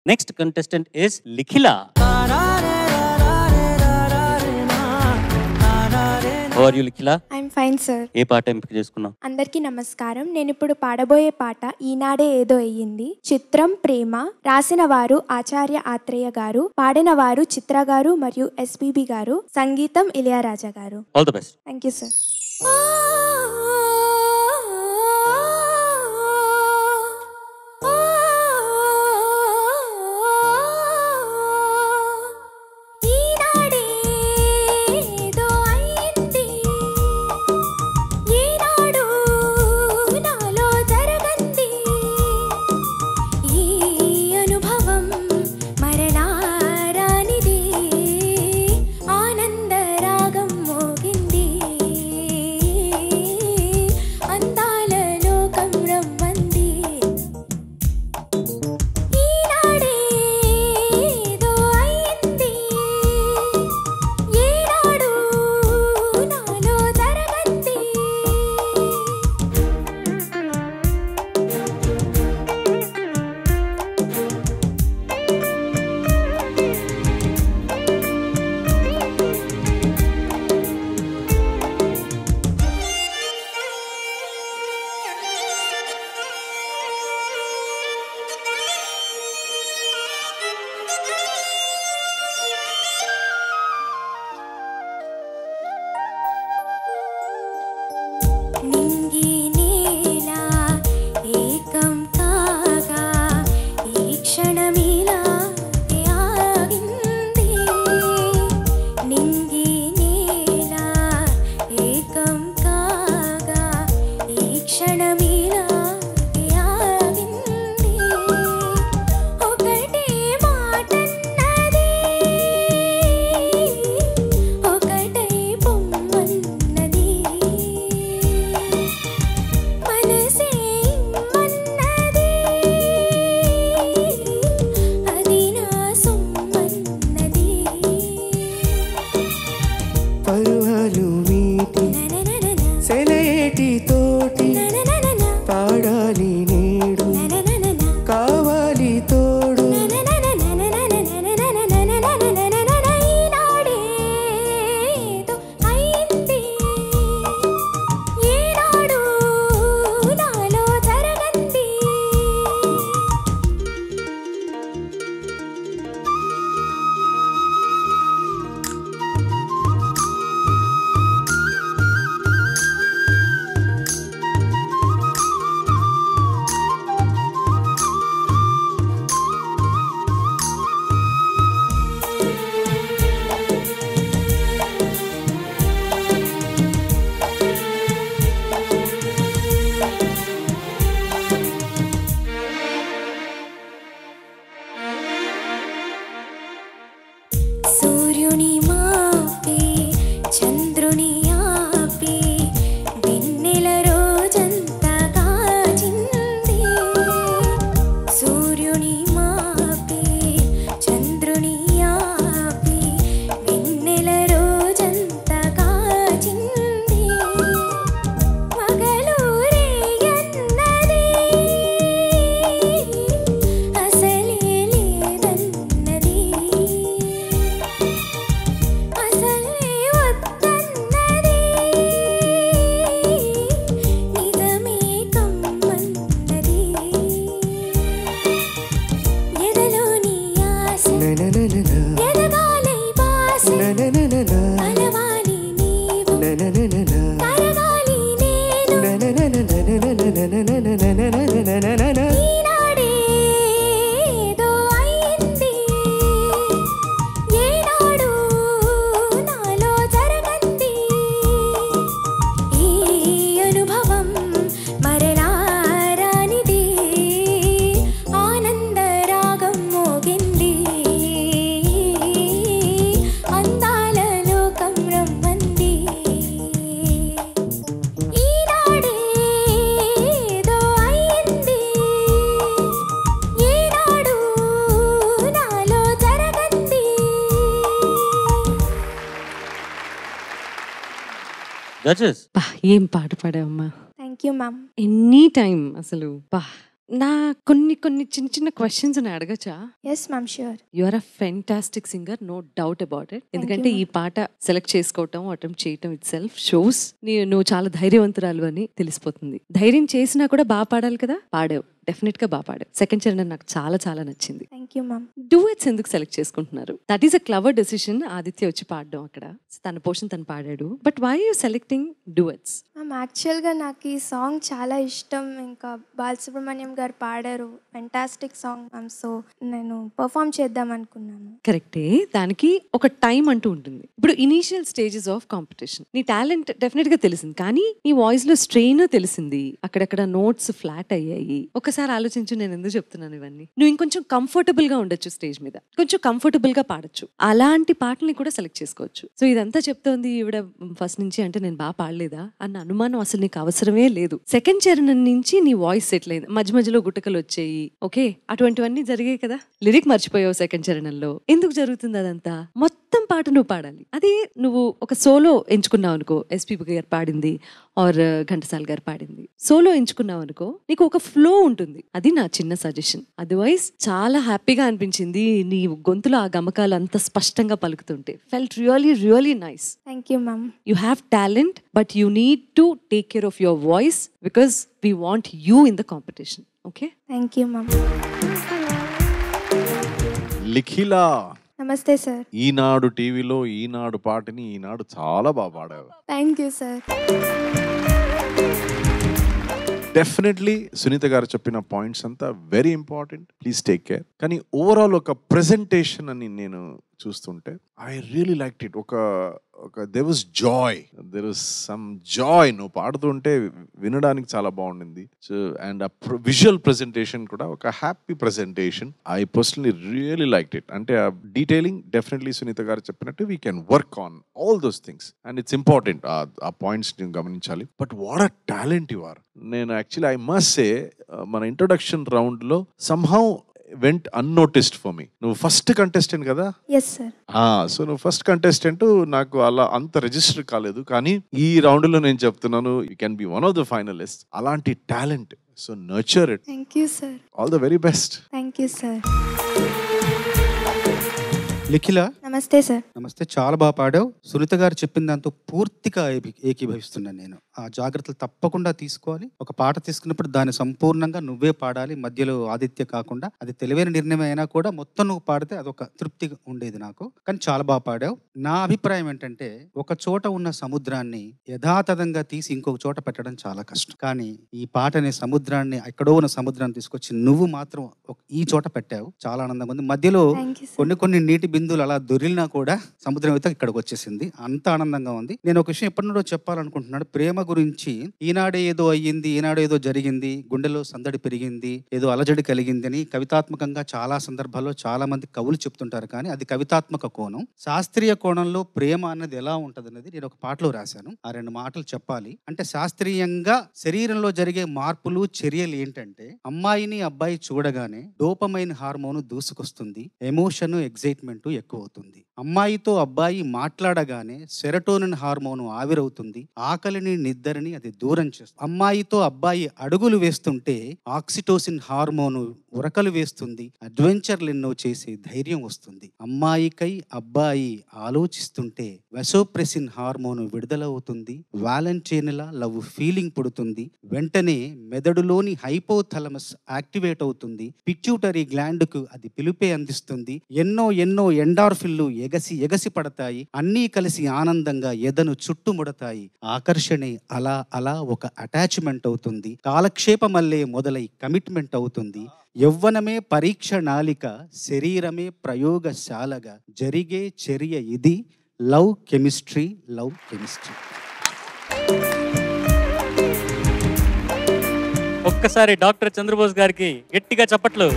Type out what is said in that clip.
Next contestant is Likhila. How are you Likhila? I'm fine sir. ఏ పాట ఎంపిక చేసుకున్నావు? అందరికీ నమస్కారం. నేను ఇప్పుడు పాడబోయే పాట ఈనాడే ఏదో అయ్యింది. చిత్రం ప్రేమ. రాసిన వారు ఆచార్య ఆత్రేయ గారు, పాడిన వారు చిత్ర గారు మరియు ఎస్పీబీ గారు, సంగీతం Ilaiyaraaja garu. All the best. Thank you sir. Judges ఏం పాట పాడావమ్మా. Thank you ma'am. Any time అసలు నా కొన్ని కొన్ని చిన్న చిన్న క్వశ్చన్స్ అడగచ్చా? Yes ma'am, sure. You are a fantastic singer, no doubt about it. ఎందుకంటే ఈ పాట సెలెక్ట్ చేసుకోవటం, అటెంప్ట్ చేయటం ఇట్ సెల్ఫ్ షోస్ నువ్వు చాలా ధైర్యవంతురాలు అని తెలిసిపోతుంది. ధైర్యం చేసినా కూడా బాగా పాడాలి కదా, పాడావు, డెఫినెట్ గా బాగా పాడావు. సెకండ్ చరణం నాకు చాలా చాలా నచ్చింది. Thank you ma'am. డూయట్స్ ఎందుకు సెలెక్ట్ చేసుకుంటున్నారు? That is a clever decision. Aditya వచ్చి పాడడం, అక్కడ తన పోర్షన్ తను పాడాడు. But why you selecting duets? Ma'am, యాక్చువల్గా నాకు ఈ సాంగ్ చాలా ఇష్టం. ఇంకా బాలసుబ్రహ్మణ్యం గారు పాడారు, ఫెంటాస్టిక్ సాంగ్ మ్యామ్. సో నేను పర్ఫామ్ చేద్దాం అనుకున్నాను. కరెక్టే, దానికి ఒక టైం అంటూ ఉంటుంది. ఇప్పుడు ఇనీషియల్ స్టేజెస్ ఆఫ్ కాంపిటీషన్ నీ టాలెంట్ డెఫినెట్ గా తెలిసింది, కానీ నీ వాయిస్ లో స్ట్రెయిన్ తెలిసింది, అక్కడక్కడ నోట్స్ ఫ్లాట్ అయ్యాయి. ఒకసారి ఆలోచించు, నేను ఎందుకు చెప్తున్నాను ఇవన్నీ. నువ్వు ఇంకొంచెం కంఫర్టబుల్ గా ఉండొచ్చు, స్టేజ్ మీద కొంచెం కంఫర్టబుల్ గా పాడొచ్చు, అలాంటి పాటల్ని కూడా సెలెక్ట్ చేసుకోవచ్చు. సో ఇదంతా చెప్తోంది ఈవిడ ఫస్ట్ నుంచి, అంటే నేను బాగా పాడలేదా అన్న అనుమానం అసలు నీకు అవసరమే లేదు. సెకండ్ చరణం నుంచి నీ వాయిస్ సెటిల్ అయింది, మధ్య మధ్యలో గుట్టకలు వచ్చాయి, ఓకే, అటువంటివన్నీ జరిగాయి కదా. లిరిక్ మర్చిపోయావు సెకండ్ చరణంలో, ఎందుకు జరుగుతుంది అదంతా? మొత్తం పాట నువ్వు పాడాలి. అదే నువ్వు ఒక సోలో ఎంచుకున్నావు అనుకో, ఎస్పీబీ గారు పాడింది ఆర్ ఘంటసాల గారు పాడింది, సోలో ఎంచుకున్నావు అనుకో, నీకు ఒక ఫ్లో ఉంటుంది. అది నా చిన్న సజెషన్. అదర్వైజ్ చాలా హ్యాపీగా అనిపించింది నీ గొంతులో ఆ గమకాలు అంత స్పష్టంగా పలుకుతుంటే. Felt really really nice. Thank you ma'am. You have talent, but you need to take care of your voice because we want you in the competition. Okay, thank you ma'am. Likhila, నమస్తే సార్. ఈనాడు టీవీలో ఈనాడు పాటని ఈనాడు చాలా బాగా పాడావు. Thank you sir. Definitely Sunitha garu చెప్పిన points అంతా very important, please take care. కానీ ఓవరాల్ ఒక ప్రెజెంటేషన్ అని నేను చూస్తుంటే I really liked it. There was joy, there was some joy. నువ్వు పాడుతుంటే వినడానికి చాలా బాగుండింది. సో అండ్ ఆ విజువల్ ప్రెజెంటేషన్ కూడా ఒక happy presentation. I personally really liked it. అంటే ఆ డీటెయిలింగ్ డెఫినెట్లీ సునీత గారు చెప్పినట్టు we can work on all those things and it's important. ఆ పాయింట్స్ నేను గమనించాలి. But what a talent you are. నేను యాక్చువల్లీ ఐ మస్ట్ సే మన ఇంట్రొడక్షన్ రౌండ్లో somehow went unnoticed for me. నువ్వు ఫస్ట్ కంటెస్టెంట్ కదా? Yes sir. So నువ్వు first contestant, నాకు అలా అంత రిజిస్టర్ కాలేదు. కానీ ఈ రౌండ్ లో నేను చెప్తున్నాను, you can be one of the finalist. అలాంటి talent, so nurture it. Thank you sir. All the very best. Thank you sir. Likhila, నమస్తే సార్. నమస్తే. చాలా బాగా పాడావు. సునీత గారు చెప్పిన దాంతో పూర్తిగా ఏకీభవిస్తున్నాను నేను. ఆ జాగ్రత్తలు తప్పకుండా తీసుకోవాలి. ఒక పాట తీసుకున్నప్పుడు దాన్ని సంపూర్ణంగా నువ్వే పాడాలి, మధ్యలో ఆదిత్య కాకుండా. అది తెలివైన నిర్ణయం అయినా కూడా మొత్తం నువ్వు పాడితే అదొక తృప్తిగా ఉండేది నాకు. కానీ చాలా బాగా పాడావు. నా అభిప్రాయం ఏంటంటే, ఒక చోట ఉన్న సముద్రాన్ని యథాతథంగా తీసి ఇంకొక చోట పెట్టడం చాలా కష్టం. కానీ ఈ పాట అనే సముద్రాన్ని, ఎక్కడో ఉన్న సముద్రాన్ని తీసుకొచ్చి నువ్వు మాత్రం ఈ చోట పెట్టావు. చాలా ఆనందంగా ఉంది. మధ్యలో కొన్ని నీటి బిందువులు అలా దొరిలినా కూడా సముద్రం అయితే ఇక్కడికి వచ్చేసింది. అంత ఆనందంగా ఉంది. నేను ఒక విషయం ఎప్పటి నుండో చెప్పాలనుకుంటున్నాను. ప్రేమ గురించి ఈనాడే ఏదో అయ్యింది, ఈనాడే ఏదో జరిగింది, గుండెలో సందడి పెరిగింది, ఏదో అలజడి కలిగింది అని కవితాత్మకంగా చాలా సందర్భాల్లో చాలా మంది కవులు చెప్తుంటారు. కానీ అది కవితాత్మక కోణం. శాస్త్రీయ కోణంలో ప్రేమ అన్నది ఎలా ఉంటది అనేది నేను ఒక పాటలో రాశాను. ఆ 2 మాటలు చెప్పాలి. అంటే శాస్త్రీయంగా శరీరంలో జరిగే మార్పులు, చర్యలు ఏంటంటే, అమ్మాయిని అబ్బాయి చూడగానే డోపమైన్ హార్మోన్ దూసుకొస్తుంది, ఎమోషన్, ఎగ్జైట్మెంట్ ఎక్కువ అవుతుంది. అమ్మాయితో అబ్బాయి మాట్లాడగానే సెరటోనిన్ హార్మోన్ ఆవిరవుతుంది, ఆకలిని నిద్రని అది దూరం చేస్తుంది. అమ్మాయితో అబ్బాయి అడుగులు వేస్తుంటే ఆక్సిటోసిన్ హార్మోన్ ఉరకలు వేస్తుంది, అడ్వెంచర్లు ఎన్నో చేసే ధైర్యం వస్తుంది. అమ్మాయికై అబ్బాయి ఆలోచిస్తుంటే వెసోప్రెసిన్ హార్మోన్ విడుదలవుతుంది, వాలంటైన్లా లవ్ ఫీలింగ్ పుడుతుంది. వెంటనే మెదడులోని హైపోథలమస్ యాక్టివేట్ అవుతుంది, పిట్యూటరీ గ్లాండ్ కు అది పిలుపే అందిస్తుంది. ఎన్నో ఎండార్ఫిన్లు ఎగసి పడతాయి. అన్నీ కలిసి ఆనందంగా ఎదను చుట్టుముడతాయి. ఆకర్షణే అలా అలా ఒక అటాచ్మెంట్ అవుతుంది. కాలక్షేపమల్లే మొదలై కమిట్మెంట్ అవుతుంది. యవ్వనమే పరీక్ష నాలిక, శరీరమే ప్రయోగశాలగా జరిగే చర్య ఇది. Love chemistry. ఒక్కసారి డాక్టర్ చంద్రబోస్ గారికి గట్టిగా చప్పట్లు.